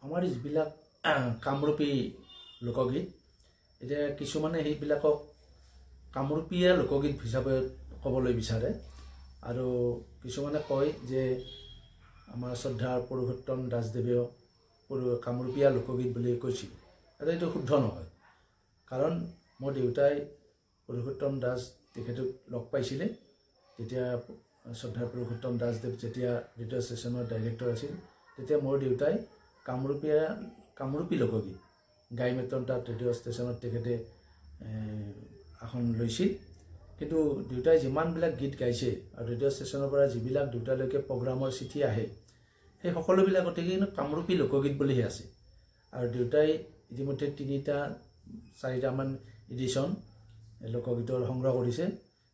আমাৰ যিবিলাক কামৰূপী লোকগীত এতিয়া কিছুমানে সেইবিলাকক কামৰূপীয়া লোকগীত হিচাপে ক'বলৈ বিচাৰে আৰু কিছুমানে কয় যে আমাৰ শ্ৰদ্ধাৰ পুৰুষোত্তম দাসদেৱেও কামৰূপীয়া লোকগীত বুলি কৈছিল আৰু এইটো শুদ্ধ নহয় কাৰণ মোৰ দেউতাই পুৰুষোত্তম দাস তেখেতক লগ পাইছিলে তেতিয়া শ্ৰদ্ধাৰ পুৰুষোত্তম দাসদেৱ যেতিয়া ৰেডিঅ' ষ্টেচনৰ ডাইৰেক্টৰ আছিল তেতিয়া মোৰ দেউতাই কামৰূপী লোকগীত গাই মেতন তাত ৰেডিঅ' ষ্টেচনত তেখেতে আসন লৈছিল কিন্তু দেউতাই যিমানবিলাক গীত গাইছে আৰু ৰেডিঅ' ষ্টেচনৰ পৰা যিবিলাক দেউতালৈকে প্ৰগ্ৰামৰ চিঠি আহে সেই সকলোবিলাকতে কিন্তু কামৰূপী লোকগীত বুলিহে আছে আৰু দেউতাই ইতিমধ্যে 3-4মান এডিশ্যন লোকগীতৰ সংগ্ৰহ কৰিছে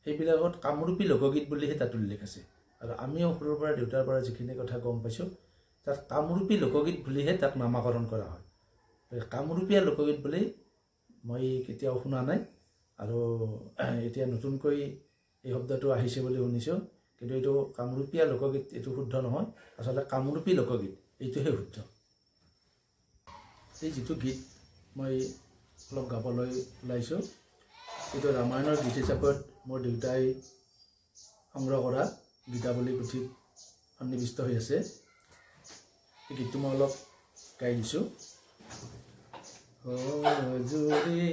সেইবিলাকত কামৰূপী লোকগীত বুলিহে তাত উল্লেখ আছে আৰু আমিও সৰুৰ পৰা দেউতাৰ পৰা যিখিনি কথা গম পাইছোঁ তাত কামৰূপী লোকগীত বুলিহে তাক নামাকৰণ কৰা হয় কামৰূপীয়া লোকগীত বুলি মই কেতিয়াও শুনা নাই আৰু এতিয়া নতুনকৈ এই শব্দটো আহিছে বুলি শুনিছোঁ কিন্তু এইটো কামৰূপীয়া লোকগীত এইটো শুদ্ধ নহয় আচলতে কামৰূপী লোকগীত এইটোহে শুদ্ধ এই যিটো গীত মই অলপ গাবলৈ ওলাইছোঁ এইটো ৰামায়ণৰ গীত হিচাপত মোৰ দেউতাই সংগ্ৰহ কৰা গীতাৱলী পুথিত সন্নিৱিষ্ট হৈ আছে এই গীতটো মই অলপ গাই দিছোঁ হজুৰি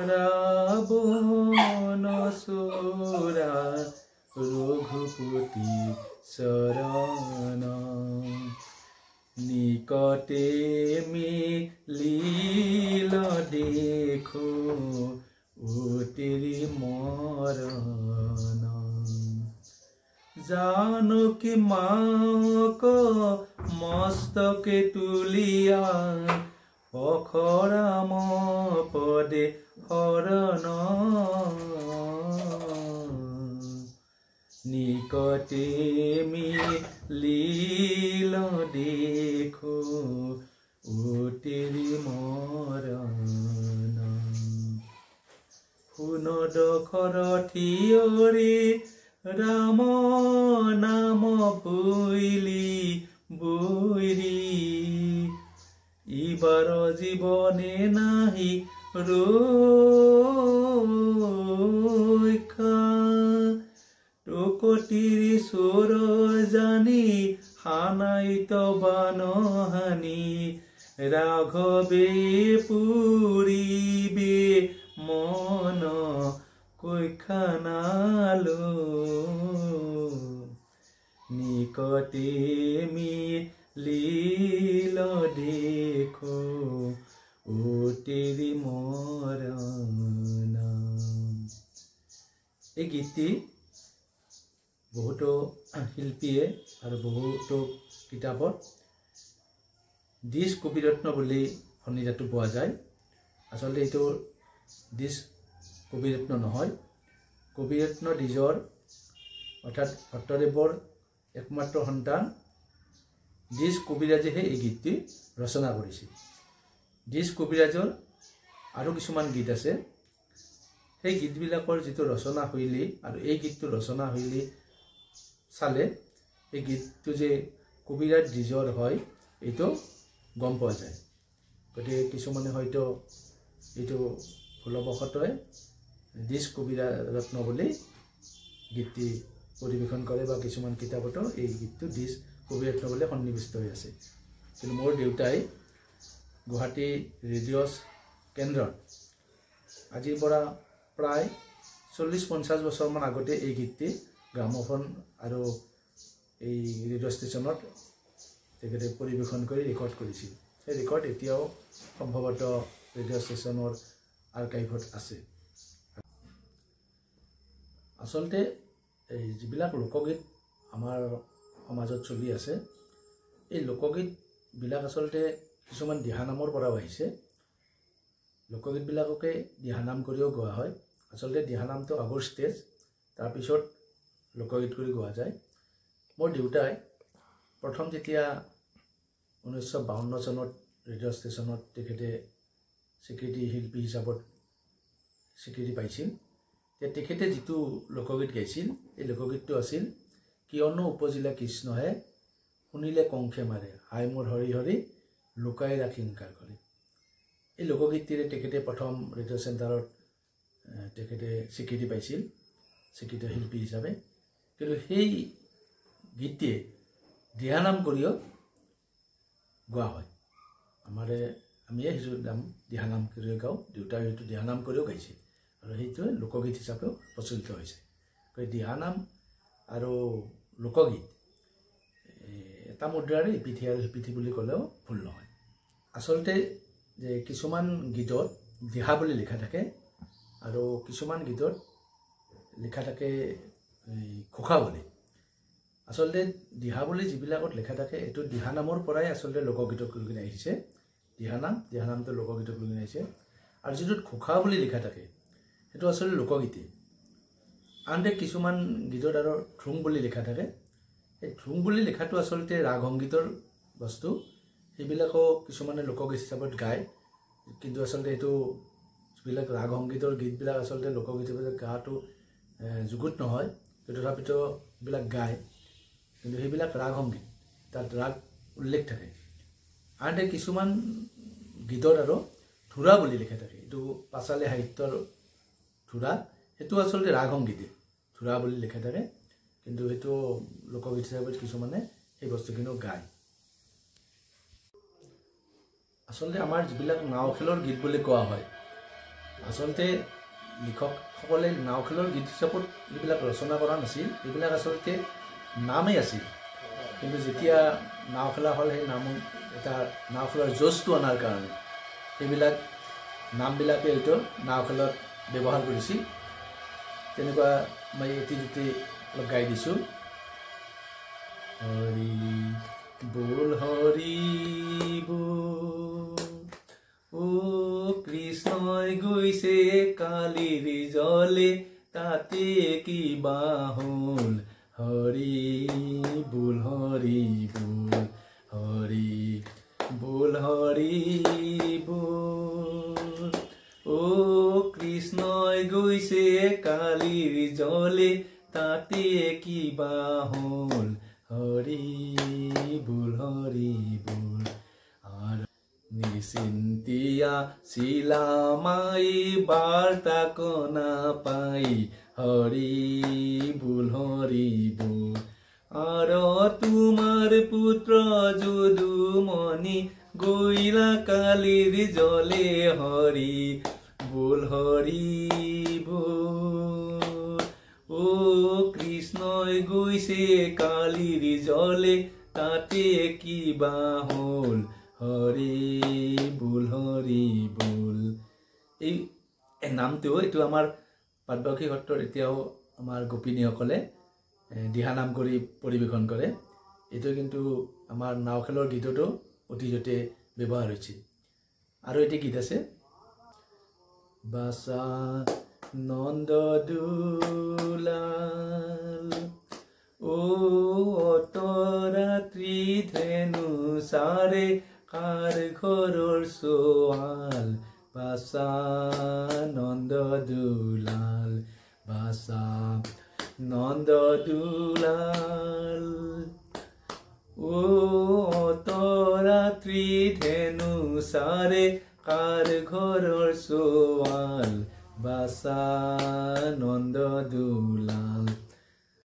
ৰাৱণ চোৰা ৰঘুপতি চৰণ নিকটে মিলিল দেখো উতিৰি মৰণ জানকী মাক মস্তকে তুলিয়া অখৰাম পদে হৰণ নিকটে মিলিল দেখো উতিৰি মৰণ শুন দশৰথীয়ৰে ৰাম নাম ভৈলি বৈৰী ইবাৰ জীৱনে নাহি ৰক্ষা টকটিৰ চোৰ জানি হানাইত বানহানি ৰাঘৱে পুৰিবে মন কৈখানালো নিকটে মিলিল দেখো উতিৰি মৰণ এই গীতটি বহুতো শিল্পীয়ে আৰু বহুতো কিতাপত দিছ কবিৰত্ন বুলি সন্নিধানটো পোৱা যায় আচলতে এইটো দিছ কবিৰত্ন নহয় কবিৰত্ন দ্বিজৰ অৰ্থাৎ ভট্টদেৱৰ একমাত্ৰ সন্তান দিছ কবিৰাজেহে এই গীতটি ৰচনা কৰিছিল দিছ কবিৰাজৰ আৰু কিছুমান গীত আছে সেই গীতবিলাকৰ যিটো ৰচনা শৈলী আৰু এই গীতটো ৰচনা শৈলী চালে এই গীতটো যে কবিৰাজ দ্বিজৰ হয় এইটো গম পোৱা যায় গতিকে কিছুমানে হয়তো এইটো ভুলবশতঃ দিছ কবিৰত্ন বুলি গীতটি পৰিৱেশন কৰে বা কিছুমান কিতাপতো এই গীতটো দিছ কবিৰত্ন বুলি সন্নিৱিষ্ট হৈ আছে কিন্তু মোৰ দেউতাই গুৱাহাটী ৰেডিঅ' কেন্দ্ৰত আজিৰ পৰা প্ৰায় 40-50 বছৰমান আগতে এই গীতটি গ্ৰামোফোন আৰু এই ৰেডিঅ' ষ্টেচনত তেখেতে পৰিৱেশন কৰি ৰেকৰ্ড কৰিছিল সেই ৰেকৰ্ড এতিয়াও সম্ভৱতঃ ৰেডিঅ' ষ্টেচনৰ আৰ্কাইভত আছে আচলতে এই যিবিলাক লোকগীত আমাৰ সমাজত চলি আছে এই লোকগীতবিলাক আচলতে কিছুমান দিহানামৰ পৰাও আহিছে লোকগীতবিলাককে দিহানাম কৰিও গোৱা হয় আচলতে দিহানামটো আগৰ ষ্টেজ তাৰপিছত লোকগীত কৰি গোৱা যায় মোৰ দেউতাই প্ৰথম যেতিয়া 1952 চনত ৰেডিঅ' ষ্টেচনত তেখেতে স্বীকৃতি শিল্পী হিচাপত স্বীকৃতি পাইছিল তেখেতে যিটো লোকগীত গাইছিল এই লোকগীতটো আছিল কিয়নো উপজিলে কৃষ্ণহে শুনিলে কংসে মাৰে হাই মোৰ হৰি হৰি লুকাই ৰাখি ইনকাৰ কৰে। এই লোকগীতটিৰে তেখেতে প্ৰথম ৰেডিঅ' চেণ্টাৰত তেখেতে স্বীকৃতি পাইছিল, স্বীকৃত শিল্পী হিচাপে। কিন্তু সেই গীতটিয়ে দিহানাম কৰিও গোৱা হয়। আমিয়ে সেইটো নাম দিহানাম কৰিও গাওঁ, দেউতাই সেইটো দিহানাম কৰিও গাইছিল, আৰু সেইটোৱে লোকগীত হিচাপেও প্ৰচলিত হৈছে। গতিকে দিহানাম আৰু লোকগীত এটা মুদ্ৰাৰে ইপিঠি আৰু সিপিঠি বুলি ক'লেও ভুল নহয়। আচলতে যে কিছুমান গীতত দিহা বুলি লিখা থাকে আৰু কিছুমান গীতত লিখা থাকে ঘোষা বুলি। আচলতে দিহা বুলি যিবিলাকত লিখা থাকে এইটো দিহানামৰ পৰাই আচলতে লোকগীতক লৈ কিনে আহিছে। দিহানামটো লোকগীতক লৈ কিনে আহিছে। আৰু যিটোত ঘোষা বুলি লিখা থাকে সেইটো আচলতে লোকগীতেই। আনহাতে কিছুমান গীতত আৰু ধ্ৰুং বুলি লিখা থাকে। এই ধ্ৰুং বুলি লিখাটো আচলতে ৰাগ সংগীতৰ বস্তু, সেইবিলাকো কিছুমানে লোকগীত হিচাপত গায়। কিন্তু আচলতে এইটো যিবিলাক ৰাগ সংগীতৰ গীতবিলাক আচলতে লোকগীত হিচাপে গাটো যুগুত নহয়, তথাপিতো এইবিলাক গায়। কিন্তু সেইবিলাক ৰাগ সংগীত, তাত ৰাগ উল্লেখ থাকে। আনহাতে কিছুমান গীতত আৰু ধুৰা বুলি লিখা থাকে। এইটো পাঁচালী সাহিত্যৰ ধুৰা, সেইটো আচলতে ৰাগ সংগীতে, ধুৰা বুলি লিখা থাকে। কিন্তু সেইটো লোকগীত হিচাপে কিছুমানে সেই বস্তুখিনিও গায়। আচলতে আমাৰ যিবিলাক নাও খেলৰ গীত বুলি কোৱা হয়, আচলতে লিখকসকলে নাও খেলৰ গীত হিচাপত এইবিলাক ৰচনা কৰা নাছিল। এইবিলাক আচলতে নামেই আছিল। কিন্তু যেতিয়া নাও খেলা হ'ল, সেই নাম এটা নাও খেলৰ জোচটো অনাৰ কাৰণে সেইবিলাক নামবিলাকে হয়তো নাও খেলত ব্যৱহাৰ কৰিছিল। তেনেকুৱা মই এটি দুটি অলপ গাই দিছোঁ। হৰি বল হৰি বল, ও কৃষ্ণই গৈছে কালিৰ জলে, তাতে কিবা হ'ল। হৰি বল হৰি বল, হৰি বল হৰি বল, ও কৃষ্ণই গৈছে কালিৰ জলে, তাতে কিবা হ'ল। হৰি বল হৰি বল। আৰু নিচিন্তিয়া চিলামাই বাৰ্তা কনা পাই, হৰি বল হৰি বল। আৰু তোমাৰ পুত্ৰ যদুমণি গৈলা কালিৰ জলে, হৰি বল হৰি বল, ও কৃষ্ণই গৈছে কালিৰ জলে, তাতে কিবা হ'ল। হৰি বল হৰি বল। এই নামটো এইটো আমাৰ পাটবাউসী সত্ৰত এতিয়াও আমাৰ গোপিনীসকলে দিহানাম কৰি পৰিৱেশন কৰে। এইটো কিন্তু আমাৰ নাও খেলৰ গীততো অতীজতে ব্যৱহাৰ হৈছে। আৰু এটি গীত আছে, বাছা নন্দ দুলাল, ও অতৰাত্ৰি ধেনু চাৰে, কাৰ ঘৰৰ ছোৱাল। বাছা নন্দ দুলাল, বাছা নন্দ দুলাল, ও অতৰাত্ৰি ধেনু চাৰে, কাৰ ঘৰৰ ছোৱাল। বাছা নন্দ দুলাল।